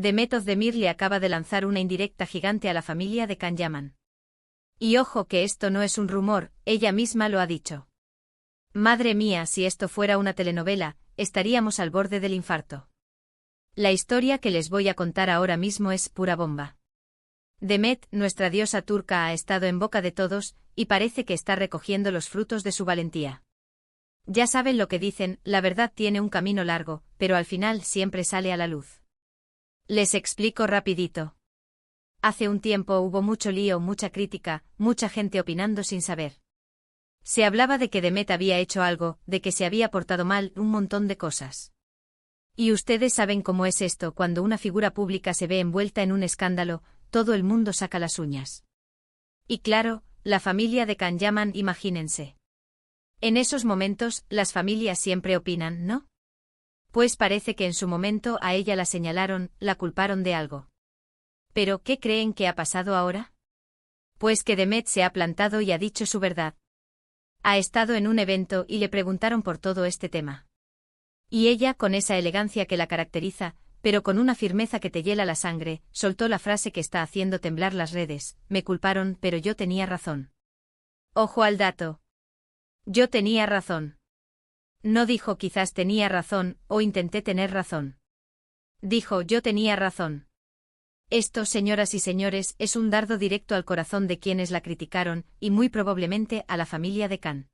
Demet Özdemir le acaba de lanzar una indirecta gigante a la familia de Can Yaman. Y ojo que esto no es un rumor, ella misma lo ha dicho. Madre mía, si esto fuera una telenovela, estaríamos al borde del infarto. La historia que les voy a contar ahora mismo es pura bomba. Demet, nuestra diosa turca, ha estado en boca de todos, y parece que está recogiendo los frutos de su valentía. Ya saben lo que dicen, la verdad tiene un camino largo, pero al final siempre sale a la luz. Les explico rapidito. Hace un tiempo hubo mucho lío, mucha crítica, mucha gente opinando sin saber. Se hablaba de que Demet había hecho algo, de que se había portado mal, un montón de cosas. Y ustedes saben cómo es esto, cuando una figura pública se ve envuelta en un escándalo, todo el mundo saca las uñas. Y claro, la familia de Can Yaman, imagínense. En esos momentos, las familias siempre opinan, ¿no? Pues parece que en su momento a ella la señalaron, la culparon de algo. ¿Pero qué creen que ha pasado ahora? Pues que Demet se ha plantado y ha dicho su verdad. Ha estado en un evento y le preguntaron por todo este tema. Y ella, con esa elegancia que la caracteriza, pero con una firmeza que te hiela la sangre, soltó la frase que está haciendo temblar las redes: me culparon, pero yo tenía razón. Ojo al dato. Yo tenía razón. No dijo quizás tenía razón, o intenté tener razón. Dijo yo tenía razón. Esto, señoras y señores, es un dardo directo al corazón de quienes la criticaron, y muy probablemente a la familia de Can.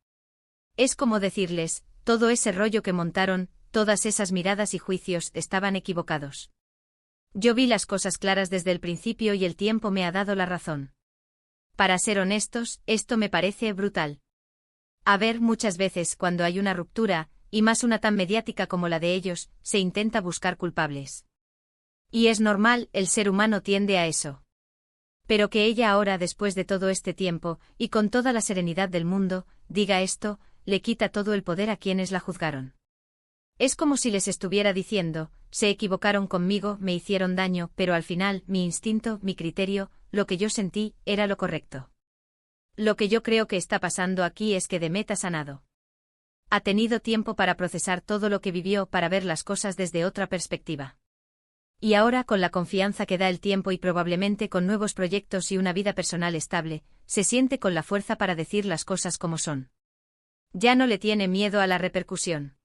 Es como decirles, todo ese rollo que montaron, todas esas miradas y juicios, estaban equivocados. Yo vi las cosas claras desde el principio y el tiempo me ha dado la razón. Para ser honestos, esto me parece brutal. A ver, muchas veces cuando hay una ruptura, y más una tan mediática como la de ellos, se intenta buscar culpables. Y es normal, el ser humano tiende a eso. Pero que ella ahora, después de todo este tiempo, y con toda la serenidad del mundo, diga esto, le quita todo el poder a quienes la juzgaron. Es como si les estuviera diciendo, se equivocaron conmigo, me hicieron daño, pero al final, mi instinto, mi criterio, lo que yo sentí, era lo correcto. Lo que yo creo que está pasando aquí es que Demet ha sanado. Ha tenido tiempo para procesar todo lo que vivió, para ver las cosas desde otra perspectiva. Y ahora, con la confianza que da el tiempo y probablemente con nuevos proyectos y una vida personal estable, se siente con la fuerza para decir las cosas como son. Ya no le tiene miedo a la repercusión.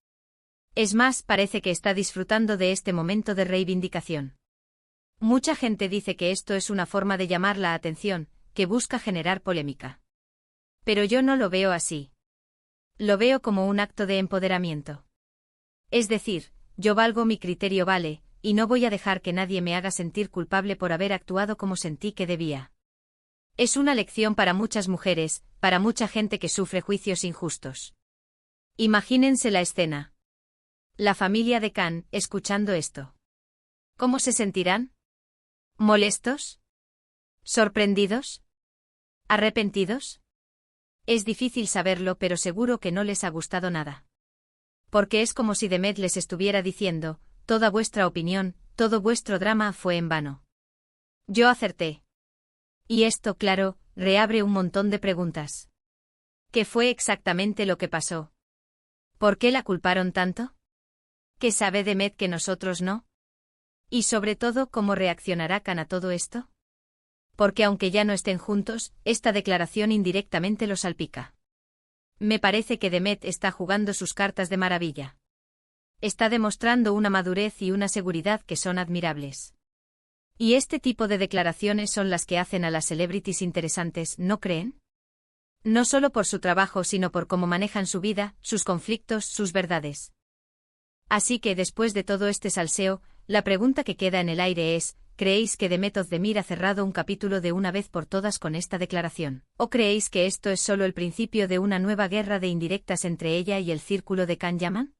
Es más, parece que está disfrutando de este momento de reivindicación. Mucha gente dice que esto es una forma de llamar la atención, que busca generar polémica. Pero yo no lo veo así. Lo veo como un acto de empoderamiento. Es decir, yo valgo, mi criterio vale, y no voy a dejar que nadie me haga sentir culpable por haber actuado como sentí que debía. Es una lección para muchas mujeres, para mucha gente que sufre juicios injustos. Imagínense la escena. La familia de Can, escuchando esto. ¿Cómo se sentirán? ¿Molestos? ¿Sorprendidos? ¿Arrepentidos? Es difícil saberlo, pero seguro que no les ha gustado nada. Porque es como si Demet les estuviera diciendo, toda vuestra opinión, todo vuestro drama fue en vano. Yo acerté. Y esto, claro, reabre un montón de preguntas. ¿Qué fue exactamente lo que pasó? ¿Por qué la culparon tanto? ¿Qué sabe Demet que nosotros no? Y sobre todo, ¿cómo reaccionará Can a todo esto? Porque aunque ya no estén juntos, esta declaración indirectamente lo salpica. Me parece que Demet está jugando sus cartas de maravilla. Está demostrando una madurez y una seguridad que son admirables. Y este tipo de declaraciones son las que hacen a las celebrities interesantes, ¿no creen? No solo por su trabajo, sino por cómo manejan su vida, sus conflictos, sus verdades. Así que después de todo este salseo, la pregunta que queda en el aire es, ¿creéis que Demet Özdemir ha cerrado un capítulo de una vez por todas con esta declaración? ¿O creéis que esto es solo el principio de una nueva guerra de indirectas entre ella y el círculo de Can Yaman?